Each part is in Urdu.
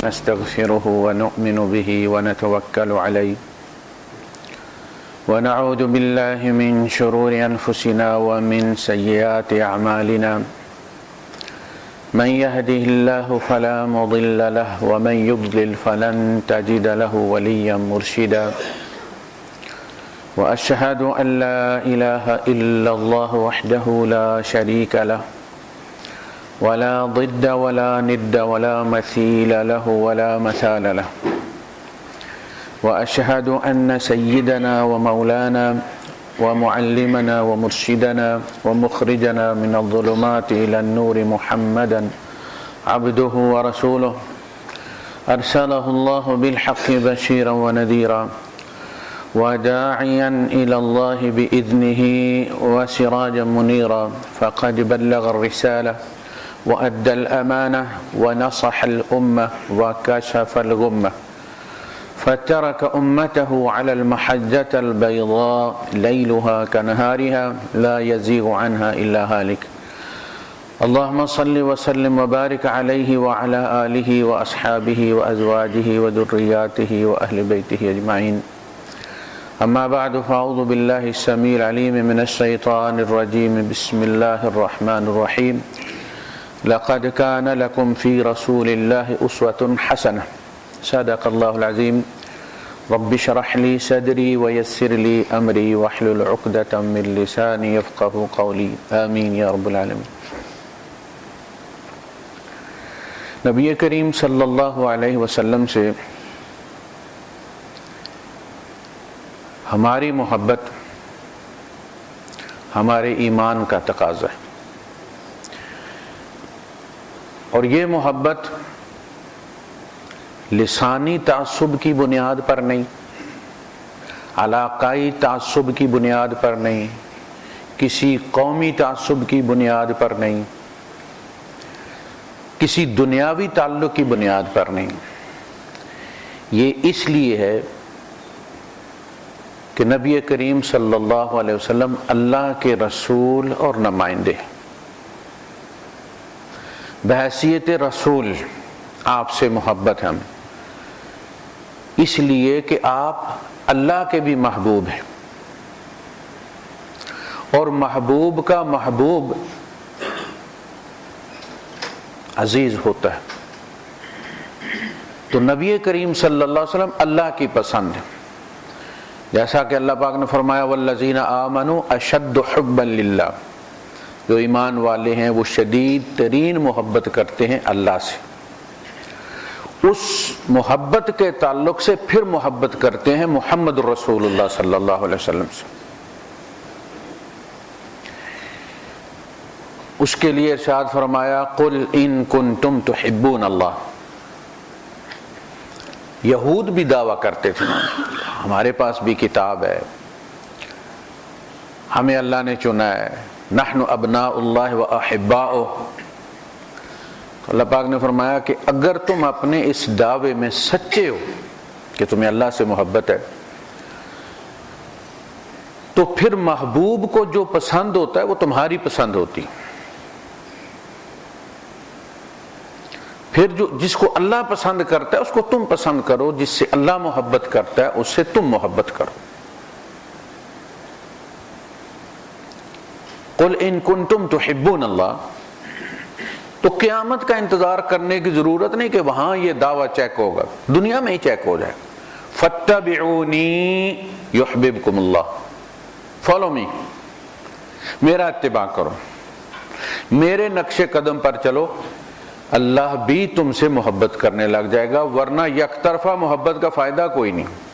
نستغفره ونؤمن به ونتوكل عليه ونعوذ بالله من شرور أنفسنا ومن سيئات أعمالنا من يهده الله فلا مضل له ومن يضلل فلن تجد له وليا مرشدا وأشهد أن لا إله إلا الله وحده لا شريك له ولا ضد ولا ند ولا مثيل له ولا مثال له وأشهد أن سيدنا ومولانا ومعلمنا ومرشدنا ومخرجنا من الظلمات إلى النور محمدا عبده ورسوله أرسله الله بالحق بشيرا ونذيرا وداعيا إلى الله بإذنه وسراجا منيرا فقد بلغ الرسالة وأدى الأمانة ونصح الأمة وكشف الغمة فترك أمته على المحجة البيضاء ليلها كنهارها لا يزيغ عنها إلا هالك اللهم صل وسلم وبارك عليه وعلى آله وأصحابه وأزواجه وذرياته وأهل بيته أجمعين أما بعد فأعوذ بالله السميع العليم من الشيطان الرجيم بسم الله الرحمن الرحيم لقد كان لكم في رسول الله أسوة حسنة صدق الله العظيم رب اشرح لي صدري ويسر لي أمري واحلل عقدة من لساني يفقهوا قولي آمين يا رب العالمين۔ نبی کریم صلی اللہ علیہ وسلم سے ہماری محبت ہمارے ایمان کا تقاضا ہے، اور یہ محبت لسانی تعصب کی بنیاد پر نہیں، علاقائی تعصب کی بنیاد پر نہیں، کسی قومی تعصب کی بنیاد پر نہیں، کسی دنیاوی تعلق کی بنیاد پر نہیں، یہ اس لیے ہے کہ نبی کریم صلی اللہ علیہ وسلم اللہ کے رسول اور نمائندے، بحیثیت رسول آپ سے محبت ہے ہمیں، اس لیے کہ آپ اللہ کے بھی محبوب ہیں، اور محبوب کا محبوب عزیز ہوتا ہے، تو نبی کریم صلی اللہ علیہ وسلم اللہ کی پسند ہے، جیسا کہ اللہ پاک نے فرمایا والذین آمنوا اشد حبا للہ، جو ایمان والے ہیں وہ شدید ترین محبت کرتے ہیں اللہ سے، اس محبت کے تعلق سے پھر محبت کرتے ہیں محمد رسول اللہ صلی اللہ علیہ وسلم سے۔ اس کے لیے ارشاد فرمایا قل ان کنتم تحبون اللہ، یہود بھی دعویٰ کرتے تھے ہمارے پاس بھی کتاب ہے، ہمیں اللہ نے چنا ہے، نحن ابناء اللہ و احباؤہ۔ اللہ پاک نے فرمایا کہ اگر تم اپنے اس دعوے میں سچے ہو کہ تمہیں اللہ سے محبت ہے، تو پھر محبوب کو جو پسند ہوتا ہے وہ تمہاری پسند ہوتی، پھر جس کو اللہ پسند کرتا ہے اس کو تم پسند کرو، جس سے اللہ محبت کرتا ہے اس سے تم محبت کرو۔ قل ان کنتم تحبون اللہ، تو قیامت کا انتظار کرنے کی ضرورت نہیں کہ وہاں یہ دعویٰ چیک ہوگا، دنیا میں ہی چیک ہو جائے۔ فاتبعونی یحببکم اللہ، فالو می، میرا اتباع کرو، میرے نقش قدم پر چلو، اللہ بھی تم سے محبت کرنے لگ جائے گا، ورنہ یک طرفہ محبت کا فائدہ کوئی نہیں۔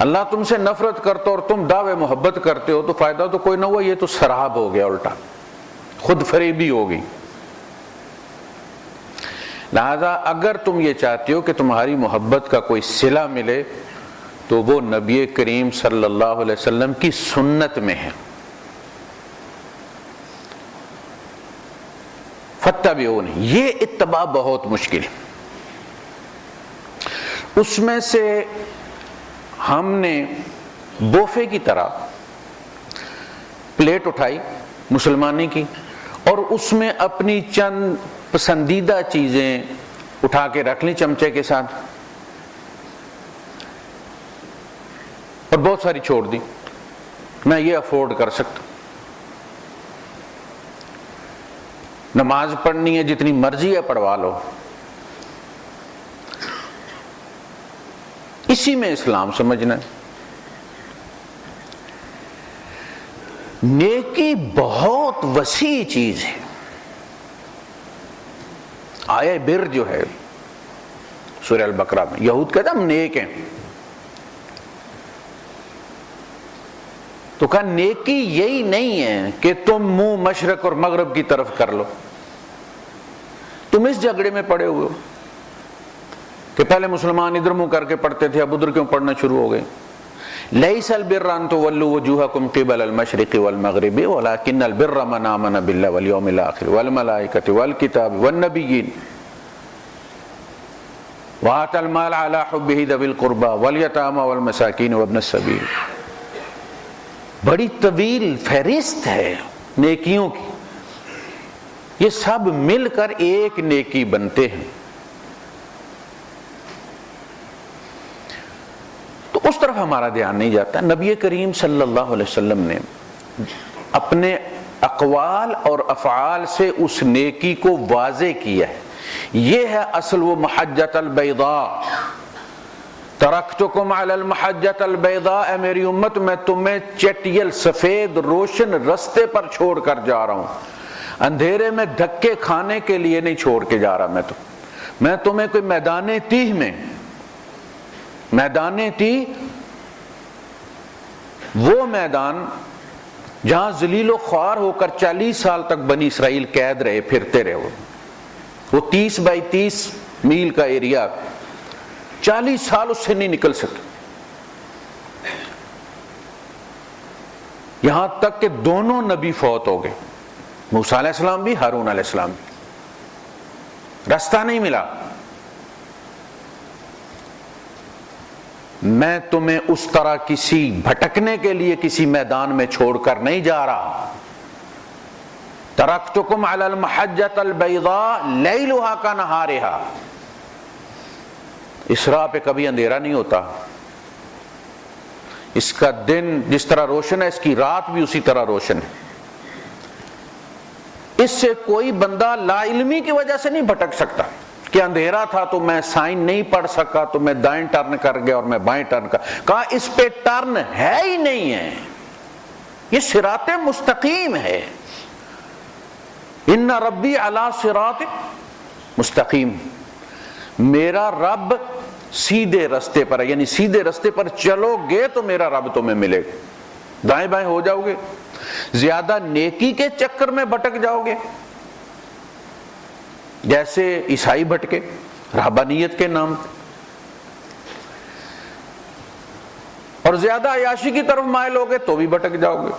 اللہ تم سے نفرت کرتا اور تم دعوے محبت کرتے ہو تو فائدہ تو کوئی نہ ہوا، یہ تو سراب ہو گیا، الٹا خود فریبی ہوگی۔ لہذا اگر تم یہ چاہتے ہو کہ تمہاری محبت کا کوئی صلہ ملے تو وہ نبی کریم صلی اللہ علیہ وسلم کی سنت میں ہے۔ فاتبعونی، یہ اتباع بہت مشکل، اس میں سے ہم نے بوفے کی طرح پلیٹ اٹھائی مسلمانی کی اور اس میں اپنی چند پسندیدہ چیزیں اٹھا کے رکھ لی چمچے کے ساتھ اور بہت ساری چھوڑ دی، میں یہ افورڈ کر سکتا، نماز پڑھنی ہے جتنی مرضی ہے پڑھوا لو، اسی میں اسلام سمجھنا ہے۔ نیکی بہت وسیع چیز ہے۔ آیہ بر جو ہے سورہ البقرہ میں، یہود کہتے ہیں ہم نیک ہیں، تو کہا نیکی یہی نہیں ہے کہ تم منہ مشرق اور مغرب کی طرف کر لو، تم اس جھگڑے میں پڑے ہوئے ہو کہ پہلے مسلمان ادھر منہ کر کے پڑھتے تھے اب ادھر کیوں پڑھنا شروع ہو گئے۔ لیس البر ان تولوا وجوہکم قبل المشرق والمغرب ولکن البر من آمن باللہ والیوم الآخر والملائکۃ والکتاب والنبیین وآتى المال على حبه ذوي القربى واليتامى والمساکین وابن السبیل۔ بڑی طویل فہرست ہے نیکیوں کی، یہ سب مل کر ایک نیکی بنتے ہیں۔ تو اس طرف ہمارا دھیان نہیں جاتا۔ نبی کریم صلی اللہ علیہ وسلم نے اپنے اقوال اور افعال سے اس نیکی کو واضح کیا ہے۔ یہ ہے اصل وہ محجۃ البیضاء، ترکتکم علی المحجۃ البیضاء، اے میری امت میں تمہیں چٹیل سفید روشن رستے پر چھوڑ کر جا رہا ہوں، اندھیرے میں دھکے کھانے کے لیے نہیں چھوڑ کے جا رہا میں تمہیں کوئی میدان تیہ میں، میدان تیہ وہ میدان جہاں ذلیل و خوار ہو کر 40 سال تک بنی اسرائیل قید رہے، پھرتے رہے، وہ 30 بائی 30 میل کا ایریا، 40 سال اس سے نہیں نکل سکے، یہاں تک کہ دونوں نبی فوت ہو گئے، موسیٰ علیہ السلام بھی، ہارون علیہ السلام بھی، رستہ نہیں ملا۔ میں تمہیں اس طرح کسی بھٹکنے کے لیے کسی میدان میں چھوڑ کر نہیں جا رہا۔ ترکتکم علی المحجۃ البیضاء لیلھا کنہارھا، اس راہ پہ کبھی اندھیرا نہیں ہوتا، اس کا دن جس طرح روشن ہے اس کی رات بھی اسی طرح روشن ہے۔ اس سے کوئی بندہ لا علمی کی وجہ سے نہیں بھٹک سکتا کہ اندھیرا تھا تو میں سائن نہیں پڑھ سکا تو میں دائیں ٹرن کر گیا اور میں بائیں ٹرن کر، کہا اس پہ ٹرن ہے ہی نہیں ہے، یہ صراط مستقیم ہے۔ ان ربی علی صراط مستقیم، میرا رب سیدھے رستے پر ہے، یعنی سیدھے رستے پر چلو گے تو میرا رب تمہیں ملے گا، دائیں بائیں ہو جاؤ گے، زیادہ نیکی کے چکر میں بھٹک جاؤ گے، جیسے عیسائی بھٹکے رہبانیت کے نام پہ، اور زیادہ عیاشی کی طرف مائل ہوگے تو بھی بھٹک جاؤ گے۔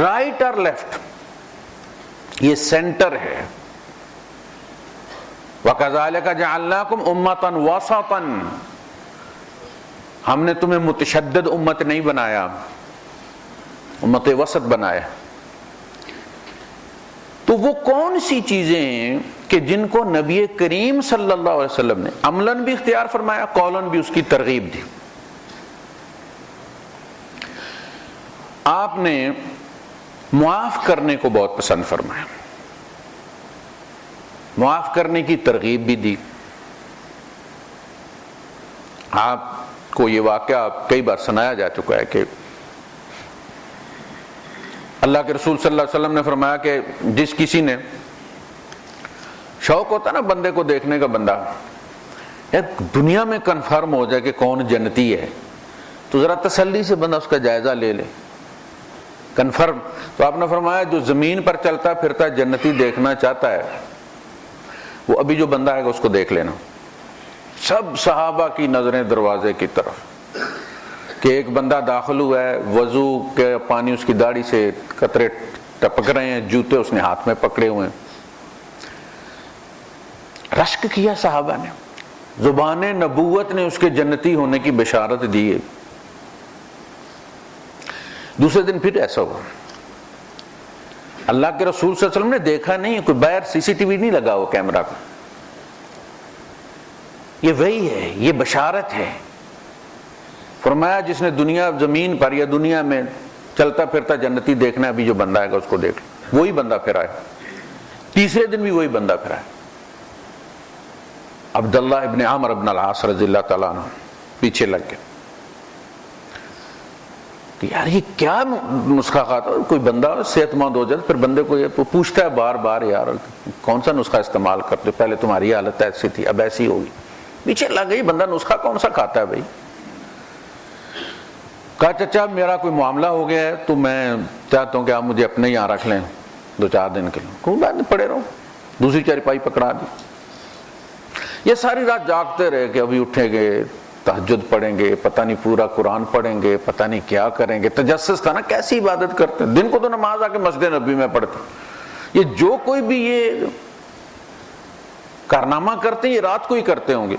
رائٹ اور لیفٹ یہ سینٹر ہے۔ وَكَذَلِكَ جَعَلْنَاكُمْ أُمَّةً وَسَطًا، ہم نے تمہیں متشدد امت نہیں بنایا، امت وسط بنایا۔ تو وہ کون سی چیزیں ہیں کہ جن کو نبی کریم صلی اللہ علیہ وسلم نے عملاً بھی اختیار فرمایا، قولاً بھی اس کی ترغیب دی۔ آپ نے معاف کرنے کو بہت پسند فرمایا، معاف کرنے کی ترغیب بھی دی۔ آپ کو یہ واقعہ کئی بار سنایا جا چکا ہے کہ اللہ کے رسول صلی اللہ علیہ وسلم نے فرمایا کہ جس کسی نے، شوق ہوتا نا بندے کو دیکھنے کا، بندہ ایک دنیا میں کنفرم ہو جائے کہ کون جنتی ہے تو ذرا تسلی سے بندہ اس کا جائزہ لے لے، کنفرم۔ تو آپ نے فرمایا جو زمین پر چلتا پھرتا جنتی دیکھنا چاہتا ہے وہ ابھی جو بندہ آئے گا اس کو دیکھ لینا۔ سب صحابہ کی نظریں دروازے کی طرف کہ ایک بندہ داخل ہوا ہے، وضو کے پانی اس کی داڑھی سے قطرے ٹپک رہے ہیں، جوتے اس نے ہاتھ میں پکڑے ہوئے ہیں۔ رشک کیا صحابہ نے، زبان نبوت نے اس کے جنتی ہونے کی بشارت دی ہے۔ دوسرے دن پھر ایسا ہوا، اللہ کے رسول صلی اللہ علیہ وسلم نے دیکھا نہیں، کوئی باہر سی سی ٹی وی نہیں لگا ہوا کیمرہ پہ، یہ وہی ہے، یہ بشارت ہے۔ فرمایا جس نے دنیا زمین پر یا دنیا میں چلتا پھرتا جنتی دیکھنا ہے، ابھی جو بندہ آئے گا اس کو دیکھ لو۔ وہی بندہ پھر آئے، تیسرے دن بھی وہی بندہ پھر آئے، عبداللہ ابن عمرو ابن العاص رضی اللہ تعالیٰ عنہ پیچھے لگ گئے کہ یار یہ کیا نسخہ کھاتا، کوئی بندہ صحت مند ہو جائے پھر بندے کو یہ پوچھتا ہے بار بار، یار کون سا نسخہ استعمال کرتے، پہلے تمہاری حالت ایسی تھی اب ایسی ہوگی۔ پیچھے لگ گئی، بندہ نسخہ کون سا کھاتا ہے بھائی؟ کہا چچا میرا کوئی معاملہ ہو گیا ہے تو میں چاہتا ہوں کہ آپ مجھے اپنے یہاں رکھ لیں 2-4 دن کے لیے۔ کوئی بات نہیں، پڑے رہو۔ دوسری چارپائی پکڑا دی، یہ ساری رات جاگتے رہے کہ ابھی اٹھیں گے، تہجد پڑھیں گے، پتہ نہیں پورا قرآن پڑھیں گے، پتہ نہیں کیا کریں گے۔ تجسس تھا نا، کیسی عبادت کرتے ہیں، دن کو تو نماز آ کے مسجد نبی میں پڑھتے، یہ جو کوئی بھی یہ کارنامہ کرتے ہیں یہ رات کو ہی کرتے ہوں گے۔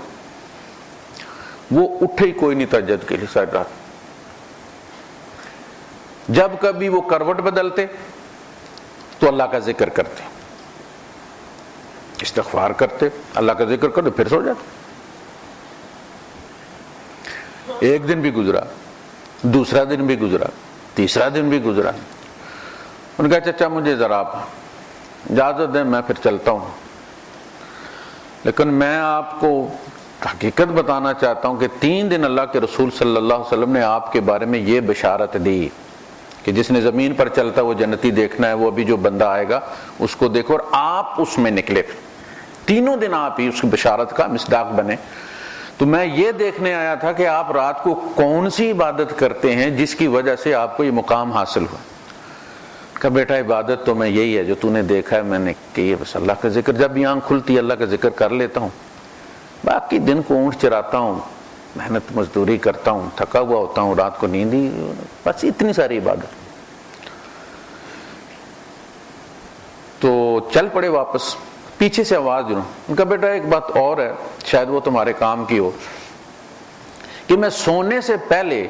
وہ اٹھے ہی کوئی نہیں تہجد کے لیے ساری رات۔ جب کبھی وہ کروٹ بدلتے تو اللہ کا ذکر کرتے، استغفار کرتے، اللہ کا ذکر کرتے، پھر سو جاتے۔ ایک دن بھی گزرا، دوسرا دن بھی گزرا، تیسرا دن بھی گزرا۔ ان کا چچا مجھے ذرا آپ اجازت دیں، میں پھر چلتا ہوں، لیکن میں آپ کو حقیقت بتانا چاہتا ہوں کہ 3 دن اللہ کے رسول صلی اللہ علیہ وسلم نے آپ کے بارے میں یہ بشارت دی کہ جس نے زمین پر چلتا وہ جنتی دیکھنا ہے، وہ ابھی جو بندہ آئے گا اس کو دیکھو، اور آپ اس میں نکلے۔ 3 دن آپ ہی اس بشارت کا مصداق بنے۔ تو میں یہ دیکھنے آیا تھا کہ آپ رات کو کون سی عبادت کرتے ہیں جس کی وجہ سے آپ کو یہ مقام حاصل ہوا۔ کہ بیٹا عبادت تو میں یہی ہے جو تو نے دیکھا ہے میں نے کی ہے، بس اللہ کا ذکر، جب بھی آنکھ کھلتی ہے اللہ کا ذکر کر لیتا ہوں، باقی دن کو اونٹ چراتا ہوں، محنت مزدوری کرتا ہوں، تھکا ہوا ہوتا ہوں، رات کو نیند ہی، بس اتنی ساری عبادت۔ تو چل پڑے واپس، پیچھے سے آواز دوں، ان کا بیٹا ایک بات اور ہے شاید وہ تمہارے کام کی ہو، کہ میں سونے سے پہلے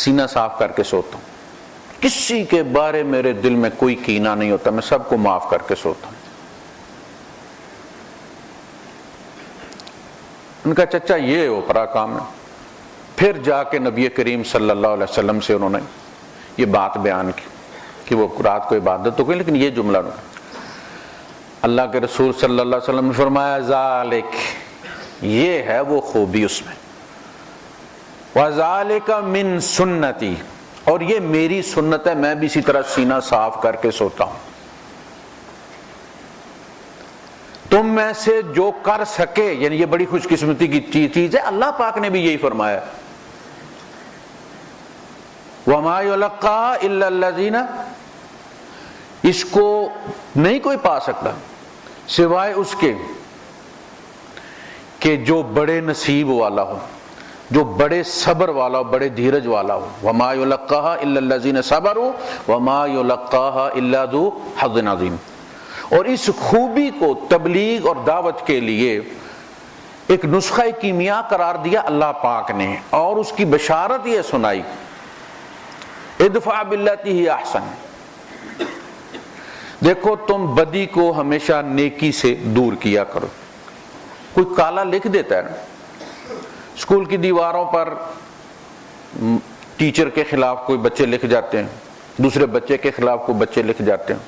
سینہ صاف کر کے سوتا ہوں، کسی کے بارے میرے دل میں کوئی کینہ نہیں ہوتا، میں سب کو معاف کر کے سوتا ہوں۔ ان کا چچا یہ اوپرا کام ہے۔ پھر جا کے نبی کریم صلی اللہ علیہ وسلم سے انہوں نے یہ بات بیان کی کہ وہ رات کو عبادت تو کی، لیکن یہ جملہ نہیں۔ اللہ کے رسول صلی اللہ علیہ وسلم نے فرمایا ذالک، یہ ہے وہ خوبی اس میں، وذالک من سنتی، اور یہ میری سنت ہے، میں بھی اسی طرح سینہ صاف کر کے سوتا ہوں۔ تم میں سے جو کر سکے، یعنی یہ بڑی خوش قسمتی کی چیز ہے، اللہ پاک نے بھی یہی فرمایا، وَمَا يُلَقَّاهَا إِلَّا الَّذِينَ، اس کو نہیں کوئی پا سکتا سوائے اس کے کہ جو بڑے نصیب والا ہو، جو بڑے صبر والا ہو، بڑے دھیرج والا ہو۔ وَمَا يُلَقَّاهَا إِلَّا الَّذِينَ صَبَرُوا وَمَا يُلَقَّاهَا إِلَّا ذُو حَظٍّ عَظِيمٍ۔ اور اس خوبی کو تبلیغ اور دعوت کے لیے ایک نسخہ کیمیا قرار دیا اللہ پاک نے، اور اس کی بشارت یہ سنائی، ادفع باللتی ہی احسن، دیکھو تم بدی کو ہمیشہ نیکی سے دور کیا کرو۔ کوئی کالا لکھ دیتا ہے نا، اسکول کی دیواروں پر ٹیچر کے خلاف کوئی بچے لکھ جاتے ہیں، دوسرے بچے کے خلاف کوئی بچے لکھ جاتے ہیں،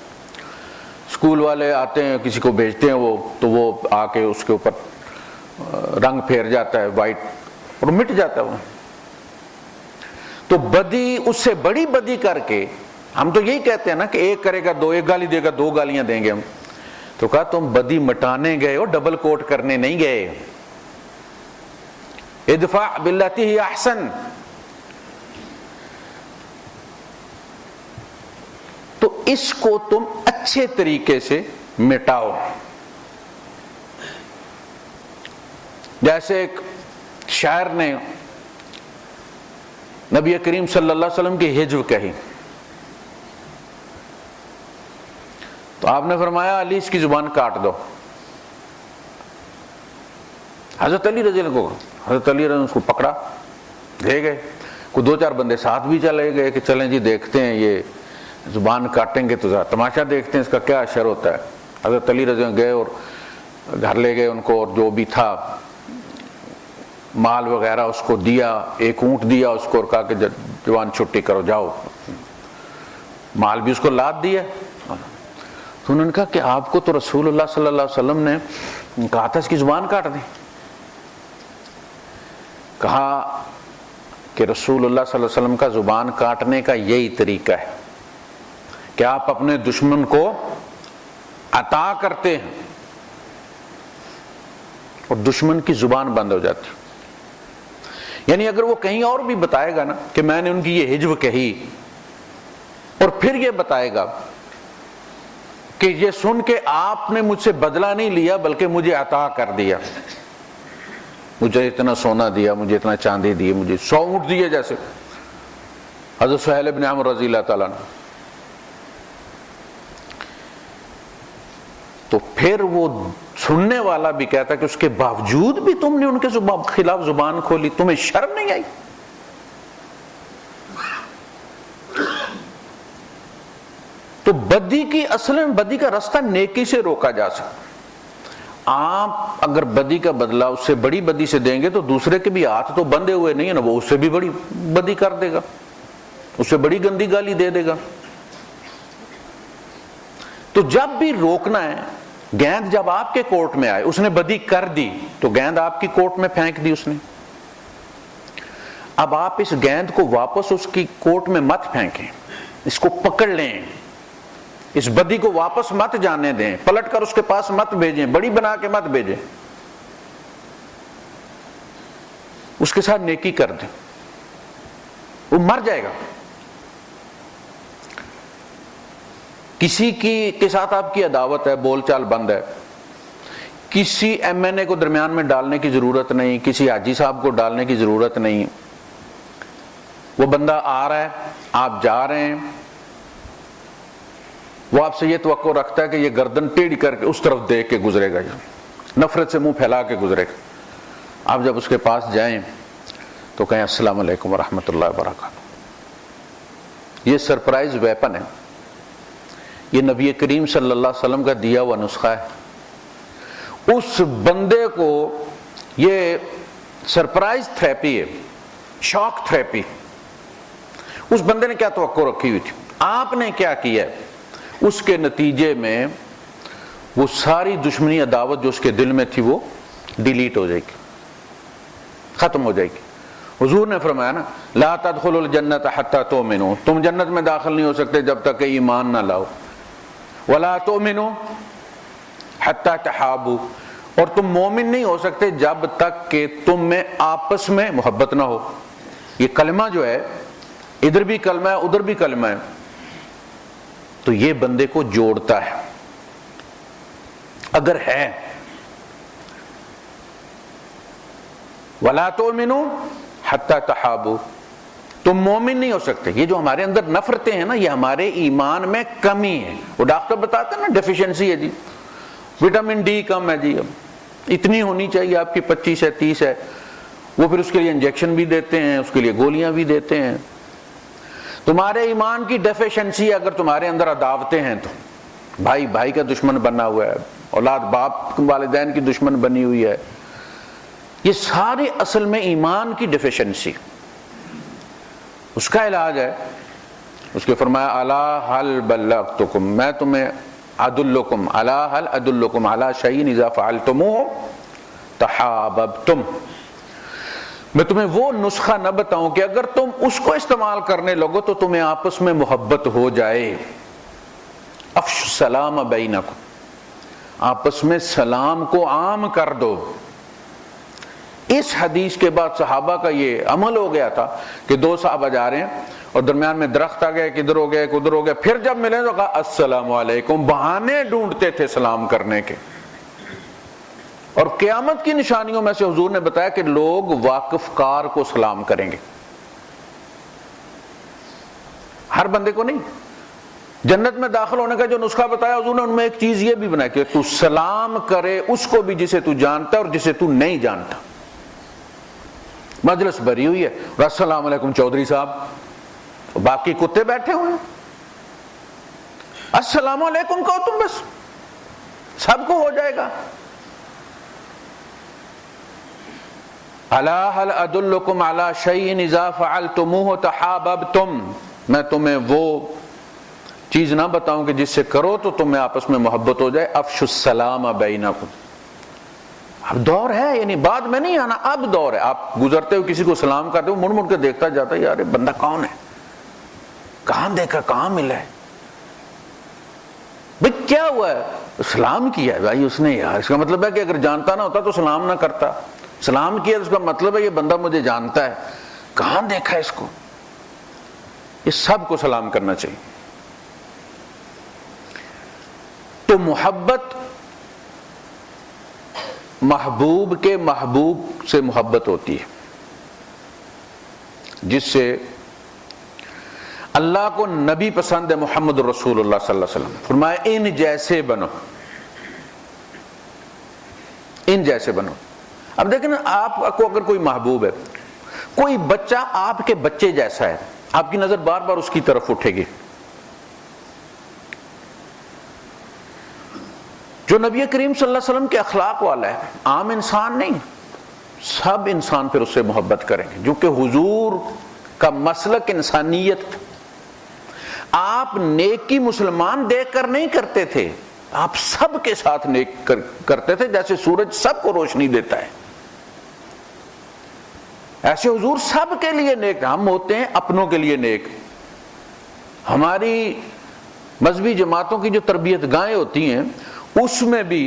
اسکول والے آتے ہیں کسی کو بھیجتے ہیں وہ، تو وہ آ کے اس کے اوپر رنگ پھیر جاتا ہے وائٹ، اور مٹ جاتا ہے وہ۔ تو بدی، اس سے بڑی بدی کر کے، ہم تو یہی کہتے ہیں نا کہ ایک کرے گا دو، ایک گالی دے گا 2 گالیاں دیں گے ہم، تو کہا تم بدی مٹانے گئے ہو، ڈبل کوٹ کرنے نہیں گئے۔ ادفع باللتی ہی احسن، تو اس کو تم اچھے طریقے سے مٹاؤ۔ جیسے ایک شاعر نے نبی کریم صلی اللہ علیہ وسلم کی ہجو کہی، تو آپ نے فرمایا علی اس کی زبان کاٹ دو۔ حضرت علی رضی اللہ عنہ، حضرت علی رضی اللہ عنہ اس کو پکڑا لے گئے، کوئی 2-4 بندے ساتھ بھی چلے گئے کہ چلیں جی دیکھتے ہیں یہ زبان کاٹیں گے تو ذرا تماشا دیکھتے ہیں اس کا کیا اثر ہوتا ہے۔ حضرت علی رضی اللہ عنہ گئے اور گھر لے گئے ان کو، اور جو بھی تھا مال وغیرہ اس کو دیا، ایک اونٹ دیا اس کو اور کہا کہ جوان چھٹی کرو جاؤ، مال بھی اس کو لاد دیا۔ تو انہوں نے کہا کہ آپ کو تو رسول اللہ صلی اللہ علیہ وسلم نے کہا تھا اس کی زبان کاٹ دیں۔ کہا کہ رسول اللہ صلی اللہ علیہ وسلم کا زبان کاٹنے کا یہی طریقہ ہے کہ آپ اپنے دشمن کو عطا کرتے ہیں اور دشمن کی زبان بند ہو جاتی۔ یعنی اگر وہ کہیں اور بھی بتائے گا نا کہ میں نے ان کی یہ ہجو کہی، اور پھر یہ بتائے گا کہ یہ سن کے آپ نے مجھ سے بدلہ نہیں لیا بلکہ مجھے عطا کر دیا، مجھے اتنا سونا دیا، مجھے اتنا چاندی دی، مجھے 100 اونٹ دیے، جیسے حضرت سہیل بن عمرو رضی اللہ تعالیٰ عنہ، تو پھر وہ سننے والا بھی کہتا کہ اس کے باوجود بھی تم نے ان کے خلاف زبان کھولی، تمہیں شرم نہیں آئی؟ تو بدی کی اصل میں بدی کا راستہ نیکی سے روکا جا سکتا۔ آپ اگر بدی کا بدلہ اس سے بڑی بدی سے دیں گے تو دوسرے کے بھی ہاتھ تو بندھے ہوئے نہیں ہے نا، وہ اس سے بھی بڑی بدی کر دے گا، اس سے بڑی گندی گالی دے دے گا۔ تو جب بھی روکنا ہے، گیند جب آپ کے کورٹ میں آئے، اس نے بدی کر دی تو گیند آپ کی کورٹ میں پھینک دی اس نے، اب آپ اس گیند کو واپس اس کی کورٹ میں مت پھینکیں، اس کو پکڑ لیں، اس بدی کو واپس مت جانے دیں، پلٹ کر اس کے پاس مت بھیجیں، بڑی بنا کے مت بھیجیں، اس کے ساتھ نیکی کر دیں، وہ مر جائے گا۔ کسی کے ساتھ آپ کی عداوت ہے، بول چال بند ہے، کسی ایم این اے کو درمیان میں ڈالنے کی ضرورت نہیں، کسی حاجی صاحب کو ڈالنے کی ضرورت نہیں، وہ بندہ آ رہا ہے، آپ جا رہے ہیں، وہ آپ سے یہ توقع رکھتا ہے کہ یہ گردن ٹیڑھی کر کے اس طرف دیکھ کے گزرے گا، نفرت سے منہ پھیلا کے گزرے گا، آپ جب اس کے پاس جائیں تو کہیں السلام علیکم ورحمۃ اللہ وبرکاتہ۔ یہ سرپرائز ویپن ہے، یہ نبی کریم صلی اللہ علیہ وسلم کا دیا ہوا نسخہ ہے۔ اس بندے کو یہ سرپرائز تھراپی ہے، شاک تھراپی۔ اس بندے نے کیا توقع رکھی ہوئی تھی، آپ نے کیا کیا ہے، اس کے نتیجے میں وہ ساری دشمنی عداوت جو اس کے دل میں تھی وہ ڈیلیٹ ہو جائے گی، ختم ہو جائے گی۔ حضور نے فرمایا نا، لا تدخلوا الجنت حتی تؤمنوا، تم جنت میں داخل نہیں ہو سکتے جب تک کہ ایمان نہ لاؤ، ولا تؤمنوا حتی تحابوا، اور تم مومن نہیں ہو سکتے جب تک کہ تم میں آپس میں محبت نہ ہو۔ یہ کلمہ جو ہے، ادھر بھی کلمہ ہے ادھر بھی کلمہ ہے، تو یہ بندے کو جوڑتا ہے۔ اگر ہے وَلَا تُؤْمِنُوا حَتَّى تَحَابُوا، تم مومن نہیں ہو سکتے۔ یہ جو ہمارے اندر نفرتیں ہیں نا، یہ ہمارے ایمان میں کمی ہے۔ وہ ڈاکٹر بتاتے ہیں نا ڈیفیشنسی ہے جی، وٹامن ڈی کم ہے جی، اب اتنی ہونی چاہیے آپ کی 25 ہے 30 ہے، وہ پھر اس کے لیے انجیکشن بھی دیتے ہیں، اس کے لیے گولیاں بھی دیتے ہیں۔ تمہارے ایمان کی ڈیفیشنسی اگر تمہارے اندر عداوتیں ہیں تو بھائی بھائی کا دشمن بنا ہوا ہے، اولاد باپ والدین کی دشمن بنی ہوئی ہے، یہ ساری اصل میں ایمان کی ڈیفیشنسی۔ اس کا علاج ہے، اس کے فرمایا الا هل بلغتکم، میں تمہیں ادلکم الا هل ادلکم علی شیء اذا فعلتموه تحاببتم، میں تمہیں وہ نسخہ نہ بتاؤں کہ اگر تم اس کو استعمال کرنے لگو تو تمہیں آپس میں محبت ہو جائے۔ افش السلام بینکم، آپس میں سلام کو عام کر دو۔ اس حدیث کے بعد صحابہ کا یہ عمل ہو گیا تھا کہ دو صحابہ جا رہے ہیں اور درمیان میں درخت آ گیا، کدھر ہو گیا کدھر ہو گیا، پھر جب ملے تو کہا السلام علیکم، بہانے ڈھونڈتے تھے سلام کرنے کے۔ اور قیامت کی نشانیوں میں سے حضور نے بتایا کہ لوگ واقف کار کو سلام کریں گے، ہر بندے کو نہیں۔ جنت میں داخل ہونے کا جو نسخہ بتایا حضور نے، ان میں ایک چیز یہ بھی بنائی کہ تو سلام کرے اس کو بھی جسے تو جانتا ہے اور جسے تو نہیں جانتا۔ مجلس بھری ہوئی ہے، السلام علیکم چودھری صاحب، باقی کتے بیٹھے ہوئے ہیں، السلام علیکم کہو تم، بس سب کو ہو جائے گا۔ الا هل ادلکم علی شیء اذا فعلتموه تحاببتم، میں تمہیں وہ چیز نہ بتاؤں کہ جس سے کرو تو تمہیں آپس میں محبت ہو جائے؟ افشوا السلام بینکم، اب دور ہے، یعنی بعد میں نہیں آنا، اب دور ہے۔ آپ گزرتے ہو کسی کو سلام کرتے ہو، مڑ مڑ کے دیکھتا جاتا ہے یار یہ بندہ کون ہے، کہاں دیکھا، کہاں ملا ہے، بھئی کیا ہوا ہے؟ سلام کیا ہے بھائی اس نے، یار اس کا مطلب ہے کہ اگر جانتا نہ ہوتا تو سلام نہ کرتا، سلام کیا تو اس کا مطلب ہے یہ بندہ مجھے جانتا ہے، کہاں دیکھا اس کو؟ یہ سب کو سلام کرنا چاہیے۔ تو محبت، محبوب کے محبوب سے محبت ہوتی ہے، جس سے اللہ کو نبی پسند ہے محمد رسول اللہ صلی اللہ علیہ وسلم، فرمایا ان جیسے بنو، ان جیسے بنو۔ اب دیکھیں نا، آپ کو اگر کوئی محبوب ہے، کوئی بچہ آپ کے بچے جیسا ہے، آپ کی نظر بار بار اس کی طرف اٹھے گی۔ جو نبی کریم صلی اللہ علیہ وسلم کے اخلاق والا ہے، عام انسان نہیں، سب انسان پھر اس سے محبت کریں گے، جو کہ حضور کا مسلک انسانیت تھا۔ آپ نیکی مسلمان دیکھ کر نہیں کرتے تھے، آپ سب کے ساتھ نیک کرتے تھے، جیسے سورج سب کو روشنی دیتا ہے ایسے حضور سب کے لیے نیک۔ ہم ہوتے ہیں اپنوں کے لیے نیک۔ ہماری مذہبی جماعتوں کی جو تربیت گاہیں ہوتی ہیں، اس میں بھی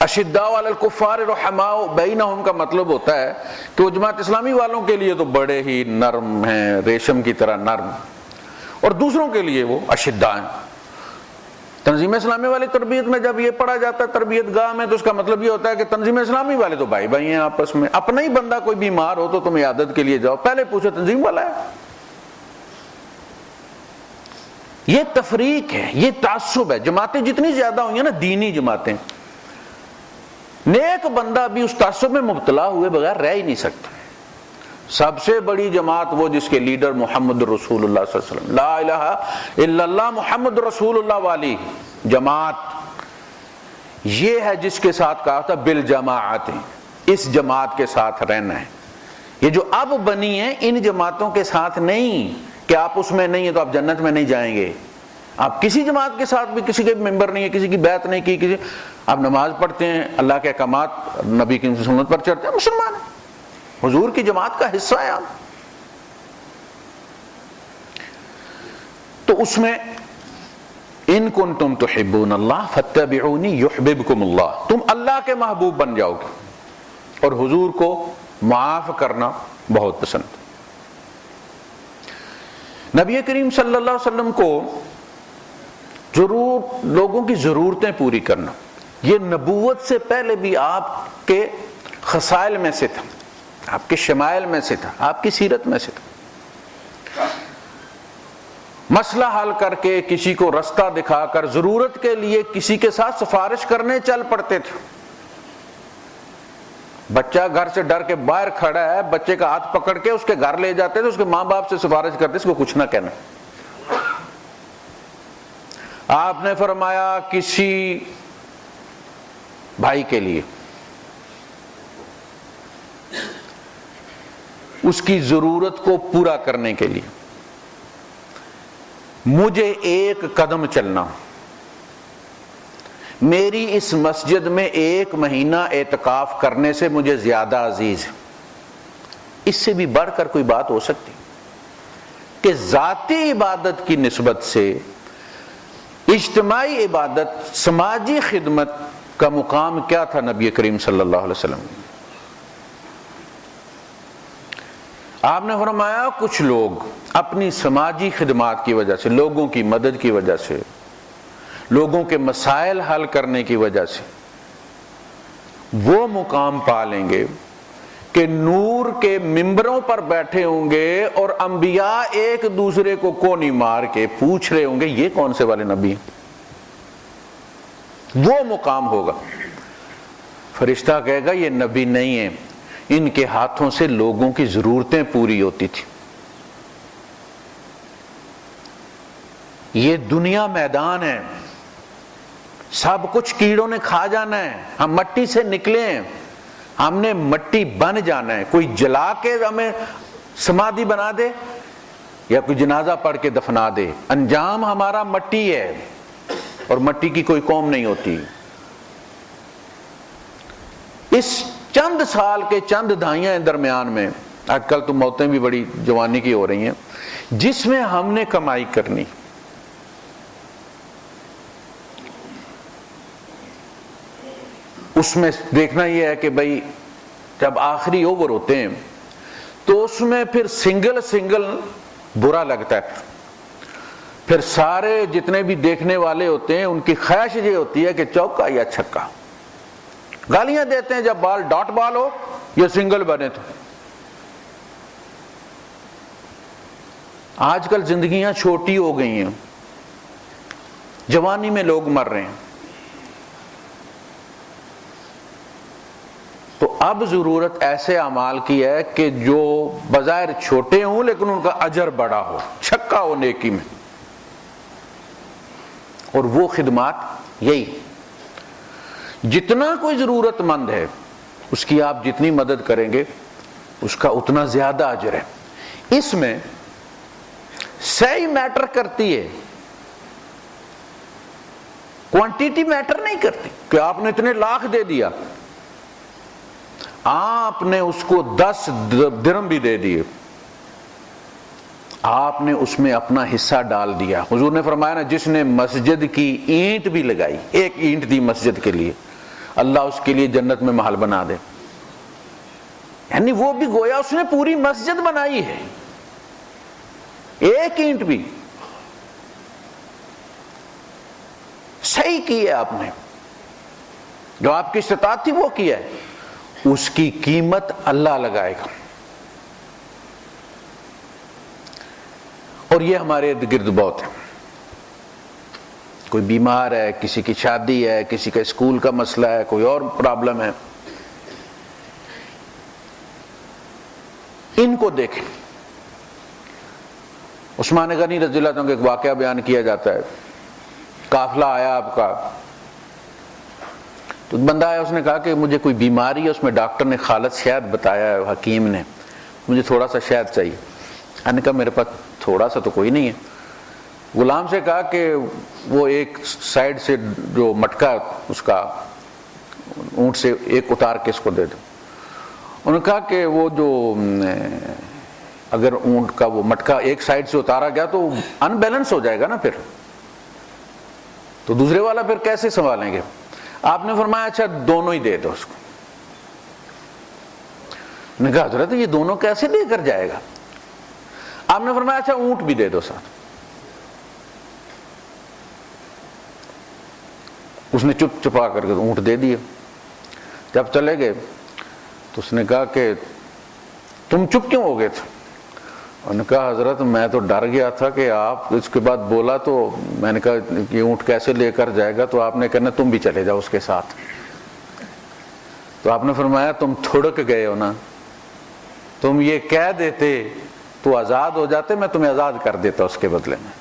اشداء علی الکفار رحماء بینہم کا مطلب ہوتا ہے کہ وہ جماعت اسلامی والوں کے لیے تو بڑے ہی نرم ہیں، ریشم کی طرح نرم، اور دوسروں کے لیے وہ اشداء ہیں۔ تنظیم اسلامی والی تربیت میں جب یہ پڑھا جاتا ہے تربیت گاہ میں، تو اس کا مطلب یہ ہوتا ہے کہ تنظیم اسلامی والے تو بھائی بھائی ہیں آپس میں، اپنا ہی بندہ کوئی بیمار ہو تو تم عیادت کے لیے جاؤ، پہلے پوچھو تنظیم والا ہے۔ یہ تفریق ہے، یہ تعصب ہے۔ جماعتیں جتنی زیادہ ہوئی ہیں نا، دینی جماعتیں، نیک بندہ بھی اس تعصب میں مبتلا ہوئے بغیر رہ ہی نہیں سکتا۔ سب سے بڑی جماعت وہ جس کے لیڈر محمد رسول اللہ صلی اللہ علیہ وسلم، لا الہ الا اللہ محمد رسول اللہ والی جماعت، یہ ہے جس کے ساتھ کہا تھا بالجماعت، اس جماعت کے ساتھ رہنا ہے۔ یہ جو اب بنی ہیں ان جماعتوں کے ساتھ نہیں کہ آپ اس میں نہیں ہیں تو آپ جنت میں نہیں جائیں گے۔ آپ کسی جماعت کے ساتھ بھی کسی کے ممبر نہیں ہے، کسی کی بیعت نہیں کی، کسی آپ نماز پڑھتے ہیں، اللہ کے احکامات نبی کی سنت پر چڑھتے ہیں، مسلمان ہیں، حضور کی جماعت کا حصہ ہے آپ۔ تو اس میں ان کنتم تحبون اللہ فاتبعونی یحببکم اللہ، تم اللہ کے محبوب بن جاؤ گے، اور حضور کو معاف کرنا بہت پسند۔ نبی کریم صلی اللہ علیہ وسلم کو ضرور لوگوں کی ضرورتیں پوری کرنا، یہ نبوت سے پہلے بھی آپ کے خصائل میں سے تھا، آپ کے شمائل میں سے تھا، آپ کی سیرت میں سے تھا۔ مسئلہ حل کر کے، کسی کو رستہ دکھا کر، ضرورت کے لیے کسی کے ساتھ سفارش کرنے چل پڑتے تھے۔ بچہ گھر سے ڈر کے باہر کھڑا ہے، بچے کا ہاتھ پکڑ کے اس کے گھر لے جاتے تھے، اس کے ماں باپ سے سفارش کرتے، اس کو کچھ نہ کہنا۔ آپ نے فرمایا کسی بھائی کے لیے اس کی ضرورت کو پورا کرنے کے لیے مجھے ایک قدم چلنا، میری اس مسجد میں 1 مہینہ اعتکاف کرنے سے مجھے زیادہ عزیز ہے۔ اس سے بھی بڑھ کر کوئی بات ہو سکتی کہ ذاتی عبادت کی نسبت سے اجتماعی عبادت، سماجی خدمت کا مقام کیا تھا نبی کریم صلی اللہ علیہ وسلم؟ آپ نے فرمایا کچھ لوگ اپنی سماجی خدمات کی وجہ سے، لوگوں کی مدد کی وجہ سے، لوگوں کے مسائل حل کرنے کی وجہ سے وہ مقام پا لیں گے کہ نور کے ممبروں پر بیٹھے ہوں گے اور انبیاء ایک دوسرے کو کونی مار کے پوچھ رہے ہوں گے یہ کون سے والے نبی ہیں۔ وہ مقام ہوگا، فرشتہ کہے گا یہ نبی نہیں ہیں، ان کے ہاتھوں سے لوگوں کی ضرورتیں پوری ہوتی تھی۔ یہ دنیا میدان ہے، سب کچھ کیڑوں نے کھا جانا ہے، ہم مٹی سے نکلے ہیں، ہم نے مٹی بن جانا ہے. کوئی جلا کے ہمیں سمادھی بنا دے یا کوئی جنازہ پڑھ کے دفنا دے، انجام ہمارا مٹی ہے، اور مٹی کی کوئی قوم نہیں ہوتی. اس چند سال کے چند دہائیاں درمیان میں، آج کل تو موتیں بھی بڑی جوانی کی ہو رہی ہیں، جس میں ہم نے کمائی کرنی، اس میں دیکھنا یہ ہے کہ بھائی جب آخری اوور ہوتے ہیں تو اس میں پھر سنگل برا لگتا ہے. پھر سارے جتنے بھی دیکھنے والے ہوتے ہیں ان کی خواہش یہ ہوتی ہے کہ چوکا یا چھکا. گالیاں دیتے ہیں جب بال ڈاٹ بال ہو یا سنگل بنے تو. آج کل زندگیاں چھوٹی ہو گئی ہیں، جوانی میں لوگ مر رہے ہیں. تو اب ضرورت ایسے اعمال کی ہے کہ جو بظاہر چھوٹے ہوں لیکن ان کا اجر بڑا ہو، چھکا ہو نیکی میں. اور وہ خدمات یہی، جتنا کوئی ضرورت مند ہے اس کی آپ جتنی مدد کریں گے اس کا اتنا زیادہ اجر ہے. اس میں صحیح میٹر کرتی ہے، کوانٹیٹی میٹر نہیں کرتی کہ آپ نے اتنے لاکھ دے دیا، آپ نے اس کو 10 درہم بھی دے دیے، آپ نے اس میں اپنا حصہ ڈال دیا. حضور نے فرمایا نا، جس نے مسجد کی اینٹ بھی لگائی، ایک اینٹ دی مسجد کے لیے، اللہ اس کے لیے جنت میں محل بنا دے. یعنی وہ بھی گویا اس نے پوری مسجد بنائی ہے، ایک اینٹ بھی صحیح کی ہے آپ نے، جو آپ کی استطاعت تھی وہ کیا ہے، اس کی قیمت اللہ لگائے گا. اور یہ ہمارے ارد گرد بہت ہے. کوئی بیمار ہے، کسی کی شادی ہے، کسی کا اسکول کا مسئلہ ہے، کوئی اور پرابلم ہے، ان کو دیکھیں. عثمان غنی رضی اللہ عنہ کا ایک واقعہ بیان کیا جاتا ہے. قافلہ آیا آپ کا، تو بندہ آیا، اس نے کہا کہ مجھے کوئی بیماری ہے، اس میں ڈاکٹر نے خالص شہد بتایا ہے، حکیم نے، مجھے تھوڑا سا شہد چاہیے. میں نے کہا میرے پاس تھوڑا سا تو کوئی نہیں ہے. غلام سے کہا کہ وہ ایک سائڈ سے جو مٹکا اس کا اونٹ سے ایک اتار کے اس کو دے دو. انہوں نے کہا کہ وہ جو اگر اونٹ کا وہ مٹکا ایک سائڈ سے اتارا گیا تو ان بیلنس ہو جائے گا نا، پھر تو دوسرے والا پھر کیسے سنبھالیں گے. آپ نے فرمایا اچھا دونوں ہی دے دو اس کو. نے کہا حضرت یہ دونوں کیسے لے کر جائے گا. آپ نے فرمایا اچھا اونٹ بھی دے دو ساتھ. اس نے چپ چپا کر کے اونٹ دے دیا. جب چلے گئے تو اس نے کہا کہ تم چپ کیوں ہو گئے تھے. انہوں نے کہا حضرت میں تو ڈر گیا تھا کہ آپ اس کے بعد بولا تو میں نے کہا یہ اونٹ کیسے لے کر جائے گا، تو آپ نے کہنا تم بھی چلے جاؤ اس کے ساتھ. تو آپ نے فرمایا تم تھڑک گئے ہو نا، تم یہ کہہ دیتے تو آزاد ہو جاتے، میں تمہیں آزاد کر دیتا اس کے بدلے میں.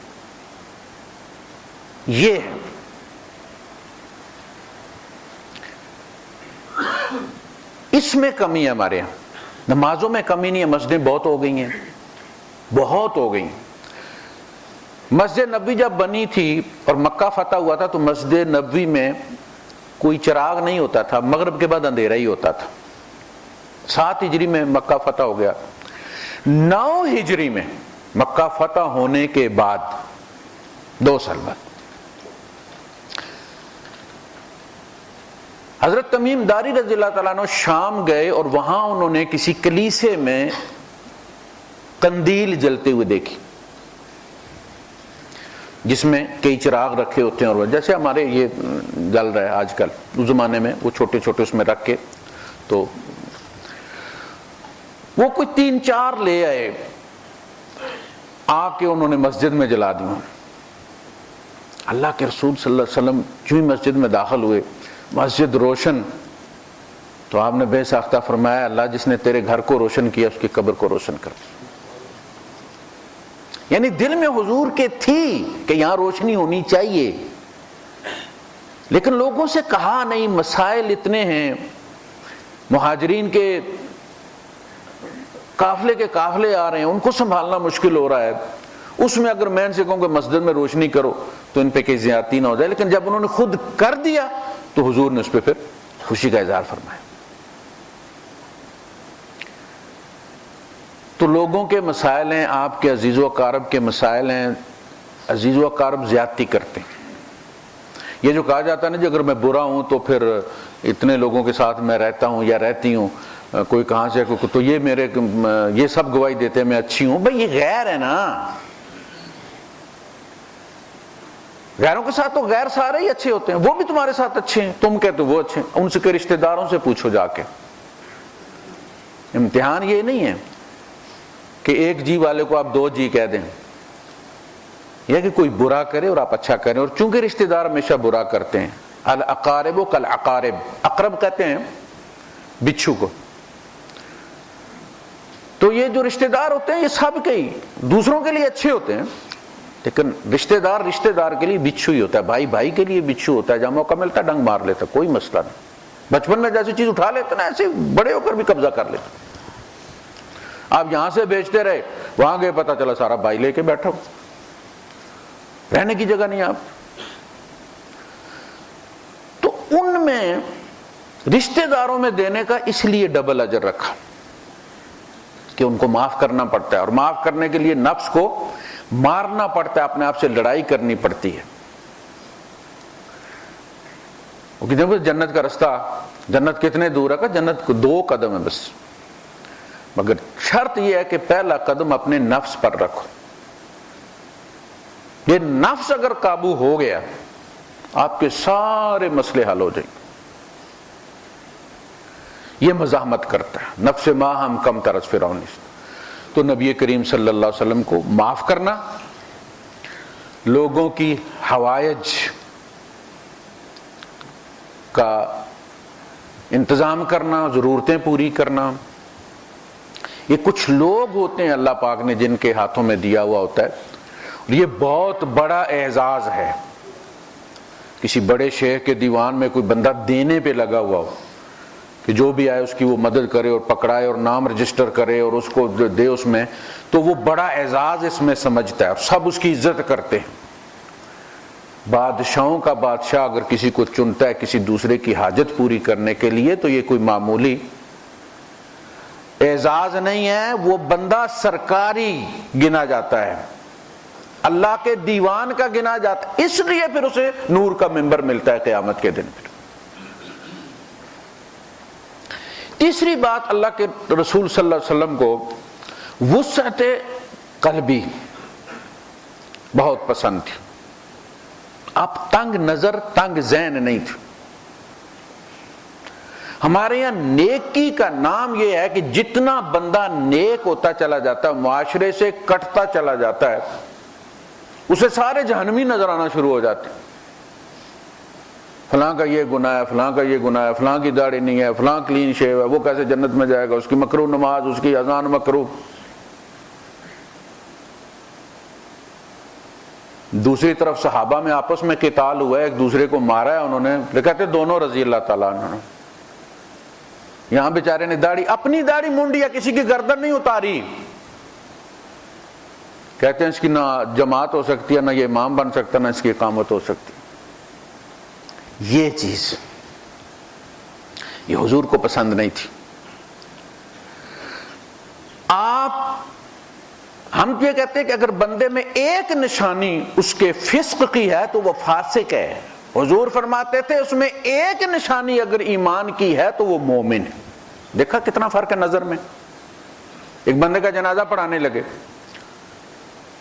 یہ ہے اس میں کمی ہے ہمارے یہاں. نمازوں میں کمی نہیں ہے، مسجدیں بہت ہو گئی ہیں، بہت ہو گئی. مسجد نبوی جب بنی تھی اور مکہ فتح ہوا تھا تو مسجد نبوی میں کوئی چراغ نہیں ہوتا تھا، مغرب کے بعد اندھیرا ہی ہوتا تھا. 7 ہجری میں مکہ فتح ہو گیا. 9 ہجری میں مکہ فتح ہونے کے بعد 2 سال بعد حضرت تمیم داری رضی اللہ تعالیٰ عنہ شام گئے اور وہاں انہوں نے کسی کلیسے میں قندیل جلتے ہوئے دیکھی، جس میں کئی چراغ رکھے ہوتے ہیں، اور جیسے ہمارے یہ جل رہا ہے آج کل، اس زمانے میں وہ چھوٹے چھوٹے اس میں رکھ کے، تو وہ کوئی 3-4 لے آئے، آ کے انہوں نے مسجد میں جلا دیا. اللہ کے رسول صلی اللہ علیہ وسلم جو ہی مسجد میں داخل ہوئے، مسجد روشن، تو آپ نے بے ساختہ فرمایا اللہ جس نے تیرے گھر کو روشن کیا اس کی قبر کو روشن کر. یعنی دل میں حضور کے تھی کہ یہاں روشنی ہونی چاہیے، لیکن لوگوں سے کہا نہیں. مسائل اتنے ہیں مہاجرین کے قافلے آ رہے ہیں، ان کو سنبھالنا مشکل ہو رہا ہے، اس میں اگر میں ان سے کہوں کہ مسجد میں روشنی کرو تو ان پہ کوئی زیادتی نہ ہو جائے، لیکن جب انہوں نے خود کر دیا تو حضور نے اس پہ پھر خوشی کا اظہار فرمایا۔ تو لوگوں کے مسائل ہیں، آپ کے عزیز و اقارب کے مسائل ہیں، عزیز و اقارب زیادتی کرتے ہیں۔ یہ جو کہا جاتا ہے نا جی اگر میں برا ہوں تو پھر اتنے لوگوں کے ساتھ میں رہتا ہوں یا رہتی ہوں، کوئی کہاں سے تو یہ سب گواہی دیتے ہیں میں اچھی ہوں، بھئی یہ غیر ہے نا، غیروں کے ساتھ تو غیر سارے ہی اچھے ہوتے ہیں، وہ بھی تمہارے ساتھ اچھے ہیں، تم کہتے وہ اچھے ہیں، ان سے کے رشتہ داروں سے پوچھو جا کے۔ امتحان یہ نہیں ہے کہ ایک جی والے کو آپ دو جی کہہ دیں، یہ کہ کوئی برا کرے اور آپ اچھا کریں، اور چونکہ رشتہ دار ہمیشہ برا کرتے ہیں، الاقارب کالعقارب، اقرب کہتے ہیں بچھو کو، تو یہ جو رشتہ دار ہوتے ہیں یہ سب کے ہی دوسروں کے لیے اچھے ہوتے ہیں، لیکن رشتہ دار کے لیے بچھو ہی ہوتا ہے، بھائی بھائی کے لیے بچھو ہوتا ہے، جب موقع ملتا ہے ڈنگ مار لیتا، کوئی مسئلہ نہیں، بچپن میں جیسی چیز اٹھا لیتے نا ایسے بڑے ہو کر بھی قبضہ کر لیتے۔ آپ یہاں سے بیچتے رہے، وہاں گئے پتہ چلا سارا بھائی لے کے بیٹھا ہو، رہنے کی جگہ نہیں آپ۔ تو ان میں رشتہ داروں میں دینے کا اس لیے ڈبل اجر رکھا کہ ان کو معاف کرنا پڑتا ہے، اور معاف کرنے کے لیے نفس کو مارنا پڑتا ہے، اپنے آپ سے لڑائی کرنی پڑتی ہے۔ وہ کہتے ہیں جنت کا رستہ، جنت کتنے دور ہے؟ جنت کو 2 قدم ہے بس، مگر شرط یہ ہے کہ پہلا قدم اپنے نفس پر رکھو۔ یہ نفس اگر قابو ہو گیا آپ کے سارے مسئلے حل ہو جائیں گے۔ یہ مزاحمت کرتا ہے، نفس ما ہم کم ترس فرعون۔ تو نبی کریم صلی اللہ علیہ وسلم کو معاف کرنا، لوگوں کی حوائج کا انتظام کرنا، ضرورتیں پوری کرنا، یہ کچھ لوگ ہوتے ہیں اللہ پاک نے جن کے ہاتھوں میں دیا ہوا ہوتا ہے، اور یہ بہت بڑا اعزاز ہے۔ کسی بڑے شیخ کے دیوان میں کوئی بندہ دینے پہ لگا ہوا ہو کہ جو بھی آئے اس کی وہ مدد کرے اور پکڑائے اور نام رجسٹر کرے اور اس کو دے، اس میں تو وہ بڑا اعزاز اس میں سمجھتا ہے، اور سب اس کی عزت کرتے ہیں۔ بادشاہوں کا بادشاہ اگر کسی کو چنتا ہے کسی دوسرے کی حاجت پوری کرنے کے لیے تو یہ کوئی معمولی اعزاز نہیں ہے، وہ بندہ سرکاری گنا جاتا ہے، اللہ کے دیوان کا گنا جاتا ہے، اس لیے پھر اسے نور کا منبر ملتا ہے قیامت کے دن۔ پھر تیسری بات، اللہ کے رسول صلی اللہ علیہ وسلم کو وسعت قلبی بہت پسند تھی، آپ تنگ نظر تنگ ذہن نہیں تھے۔ ہمارے یہاں نیکی کا نام یہ ہے کہ جتنا بندہ نیک ہوتا چلا جاتا ہے، معاشرے سے کٹتا چلا جاتا ہے، اسے سارے جہنمی نظر آنا شروع ہو جاتے ہیں۔ فلاں کا یہ گناہ ہے، فلاں کا یہ گناہ ہے، فلاں کی داڑھی نہیں ہے، فلاں کلین شیو ہے، وہ کیسے جنت میں جائے گا، اس کی مکروہ نماز، اس کی اذان مکروہ۔ دوسری طرف صحابہ میں آپس میں قتال ہوا ہے، ایک دوسرے کو مارا ہے انہوں نے، کہتے دونوں رضی اللہ تعالیٰ عنہ۔ یہاں بیچارے نے داڑھی، اپنی داڑھی مونڈی یا کسی کی گردن نہیں اتاری، کہتے ہیں اس کی نہ جماعت ہو سکتی ہے، نہ یہ امام بن سکتا، نہ اس کی اقامت ہو سکتی۔ یہ چیز یہ حضور کو پسند نہیں تھی۔ ہم یہ کہتے ہیں کہ اگر بندے میں ایک نشانی اس کے فسق کی ہے تو وہ فاسق ہے، حضور فرماتے تھے اس میں ایک نشانی اگر ایمان کی ہے تو وہ مومن ہے۔ دیکھا کتنا فرق ہے نظر میں۔ ایک بندے کا جنازہ پڑھانے لگے،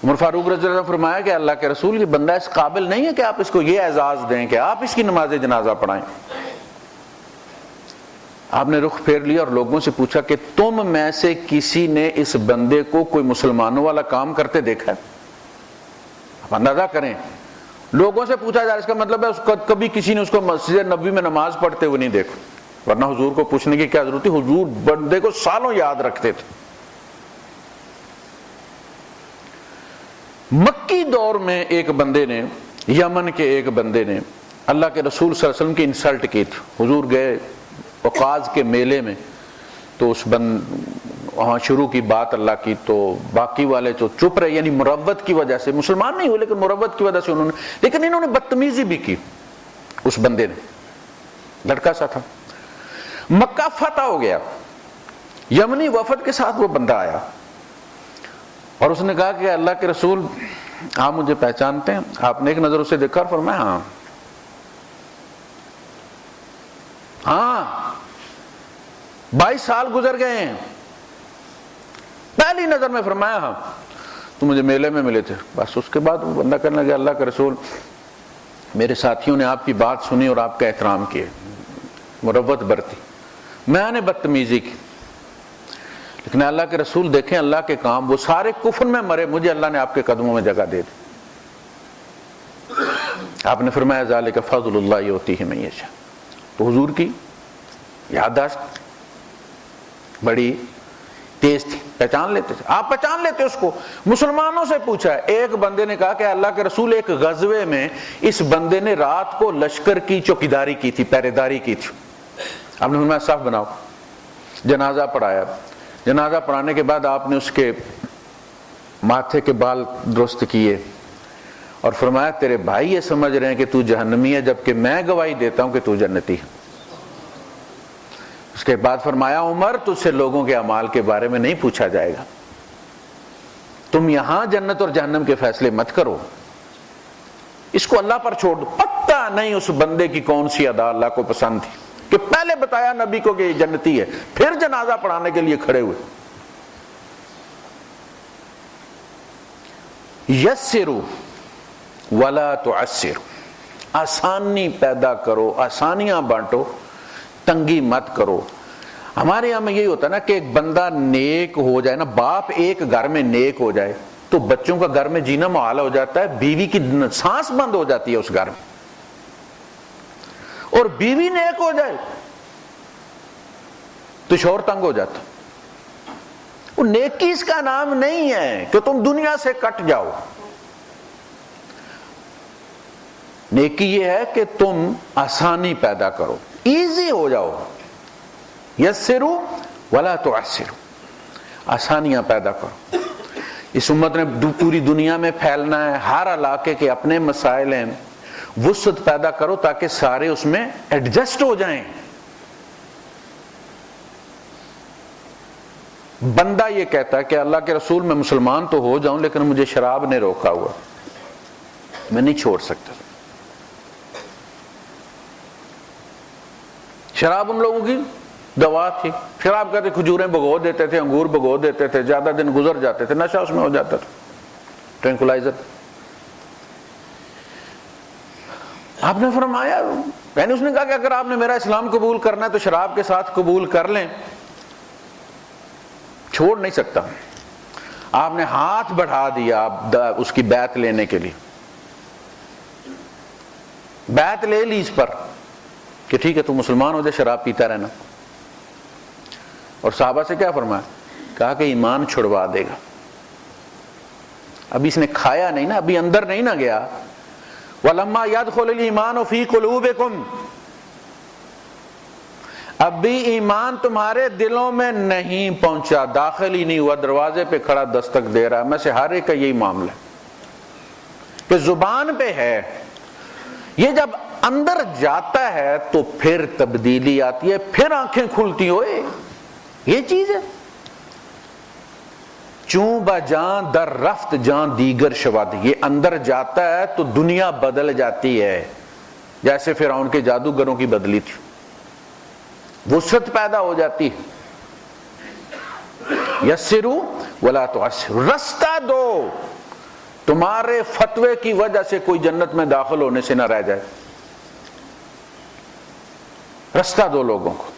عمر فاروق رضی اللہ عنہ فرمایا کہ اللہ کے رسول یہ بندہ اس قابل نہیں ہے کہ آپ اس کو یہ اعزاز دیں کہ آپ اس کی نماز جنازہ پڑھائیں۔ آپ نے رخ پھیر لیا اور لوگوں سے پوچھا کہ تم میں سے کسی نے اس بندے کو کوئی مسلمانوں والا کام کرتے دیکھا ہے؟ آپ اندازہ کریں، لوگوں سے پوچھا جا رہا ہے، اس کا مطلب ہے کبھی کسی نے اس کو مسجد نبوی میں نماز پڑھتے ہوئے نہیں دیکھا، ورنہ حضور کو پوچھنے کی کیا ضرورت تھی، حضور بندے کو سالوں یاد رکھتے تھے۔ مکی دور میں ایک بندے نے، یمن کے ایک بندے نے اللہ کے رسول صلی اللہ علیہ وسلم کی انسلٹ کی تھی۔ حضور گئے وقاص کے میلے میں، تو اس وہاں شروع کی بات اللہ کی، تو باقی والے تو چپ رہے، یعنی مروت کی وجہ سے، مسلمان نہیں ہوئے لیکن مروت کی وجہ سے انہوں نے، لیکن انہوں نے بدتمیزی بھی کی اس بندے نے، لڑکا سا تھا۔ مکہ فتح ہو گیا، یمنی وفد کے ساتھ وہ بندہ آیا اور اس نے کہا کہ اللہ کے رسول آپ مجھے پہچانتے ہیں؟ آپ نے ایک نظر اسے دیکھا اور فرمایا ہاں 22 سال گزر گئے ہیں، پہلی نظر میں فرمایا ہاں، تو مجھے میلے میں ملے تھے۔ بس اس کے بعد وہ بندہ کہنے لگا اللہ کے رسول میرے ساتھیوں نے آپ کی بات سنی اور آپ کا احترام کیا، مروت برتی، میں نے بدتمیزی کی، لیکن اللہ کے رسول دیکھیں اللہ کے کام، وہ سارے کفر میں مرے، مجھے اللہ نے آپ کے قدموں میں جگہ دے دی۔ آپ نے فرمایا ذالک فضل اللہ یؤتیہ من یشاء۔ تو حضور کی یادداشت بڑی تیز تھی، پہچان لیتے تھے، آپ پہچان لیتے اس کو۔ مسلمانوں سے پوچھا، ایک بندے نے کہا کہ اللہ کے رسول ایک غزوے میں اس بندے نے رات کو لشکر کی چوکیداری کی تھی، پہرے داری کی تھی۔ آپ نے فرمایا صف بناؤ، جنازہ پڑھایا، جنازہ پڑھانے کے بعد آپ نے اس کے ماتھے کے بال درست کیے اور فرمایا تیرے بھائی یہ سمجھ رہے ہیں کہ تو جہنمی ہے، جبکہ میں گواہی دیتا ہوں کہ تو جنتی ہے۔ اس کے بعد فرمایا عمر تجھ سے لوگوں کے اعمال کے بارے میں نہیں پوچھا جائے گا، تم یہاں جنت اور جہنم کے فیصلے مت کرو، اس کو اللہ پر چھوڑ دو۔ پتہ نہیں اس بندے کی کون سی ادا اللہ کو پسند تھی کہ پہلے بتایا نبی کو کہ یہ جنتی ہے، پھر جنازہ پڑھانے کے لیے کھڑے ہوئے۔ یسروا ولا تعسروا، آسانی پیدا کرو، آسانیاں بانٹو، تنگی مت کرو۔ ہمارے یہاں میں یہی ہوتا ہے نا کہ ایک بندہ نیک ہو جائے نا، باپ ایک گھر میں نیک ہو جائے تو بچوں کا گھر میں جینا محال ہو جاتا ہے، بیوی کی سانس بند ہو جاتی ہے اس گھر میں، اور بیوی نیک ہو جائے تو شوہر تنگ ہو جاتا۔ وہ نیکی اس کا نام نہیں ہے کہ تم دنیا سے کٹ جاؤ، نیکی یہ ہے کہ تم آسانی پیدا کرو، ایزی ہو جاؤ۔ یسروا ولا تعسروا، آسانیاں پیدا کرو۔ اس امت نے پوری دنیا میں پھیلنا ہے، ہر علاقے کے اپنے مسائل ہیں، وسعت پیدا کرو تاکہ سارے اس میں ایڈجسٹ ہو جائیں۔ بندہ یہ کہتا ہے کہ اللہ کے رسول میں مسلمان تو ہو جاؤں لیکن مجھے شراب نے روکا ہوا، میں نہیں چھوڑ سکتا۔ شراب ان لوگوں کی دوا تھی، شراب کہتے کھجوریں بھگو دیتے تھے، انگور بھگو دیتے تھے، زیادہ دن گزر جاتے تھے، نشہ اس میں ہو جاتا تھا، ٹرینکولائزر۔ آپ نے فرمایا، یعنی اس نے کہا کہ اگر آپ نے میرا اسلام قبول کرنا ہے تو شراب کے ساتھ قبول کر لیں، چھوڑ نہیں سکتا۔ آپ نے ہاتھ بڑھا دیا اس کی بیعت لینے کے لیے، بیعت لے لی اس پر کہ ٹھیک ہے تو مسلمان ہو جائے، شراب پیتا رہنا۔ اور صحابہ سے کیا فرمایا؟ کہا کہ ایمان چھڑوا دے گا۔ ابھی اس نے کھایا نہیں نا، ابھی اندر نہیں نہ گیا۔ وَلَمَّا يَدْخُلِ الْإِيمَانُ فِي قُلُوبِكُمْ، اب بھی ایمان تمہارے دلوں میں نہیں پہنچا، داخل ہی نہیں ہوا، دروازے پہ کھڑا دستک دے رہا۔ میں سے ہر ایک کا یہی معاملہ ہے کہ زبان پہ ہے، یہ جب اندر جاتا ہے تو پھر تبدیلی آتی ہے، پھر آنکھیں کھلتی ہوئے، یہ چیز ہے۔ چوں با جان در رفت جان دیگر شود، یہ اندر جاتا ہے تو دنیا بدل جاتی ہے، جیسے فرعون کے جادوگروں کی بدلی تھی، وسعت پیدا ہو جاتی ہے۔ یسروا ولا تعسروا، رستہ دو، تمہارے فتوے کی وجہ سے کوئی جنت میں داخل ہونے سے نہ رہ جائے، رستہ دو لوگوں کو۔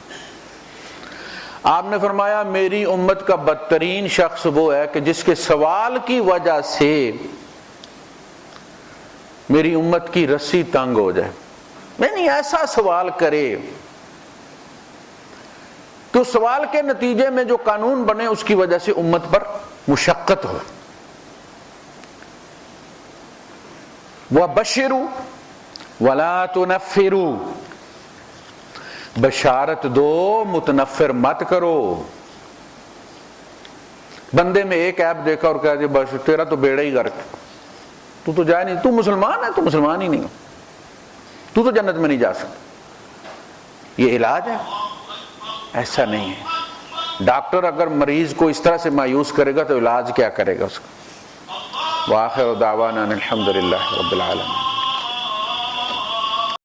آپ نے فرمایا میری امت کا بدترین شخص وہ ہے کہ جس کے سوال کی وجہ سے میری امت کی رسی تنگ ہو جائے، یعنی ایسا سوال کرے کہ اس سوال کے نتیجے میں جو قانون بنے اس کی وجہ سے امت پر مشقت ہو۔ وَبَشِّرُوا وَلَا تُنَفِّرُوا، بشارت دو، متنفر مت کرو۔ بندے میں ایک ایپ دیکھا اور کہا جی بس تیرا تو بیڑا ہی غرق، تو جائے نہیں، تو مسلمان ہے، تو مسلمان ہی نہیں ہو، تو جنت میں نہیں جا سکتا۔ یہ علاج ہے؟ ایسا نہیں ہے۔ ڈاکٹر اگر مریض کو اس طرح سے مایوس کرے گا تو علاج کیا کرے گا اس کا؟ وآخر دعوانا الحمدللہ رب العالمین۔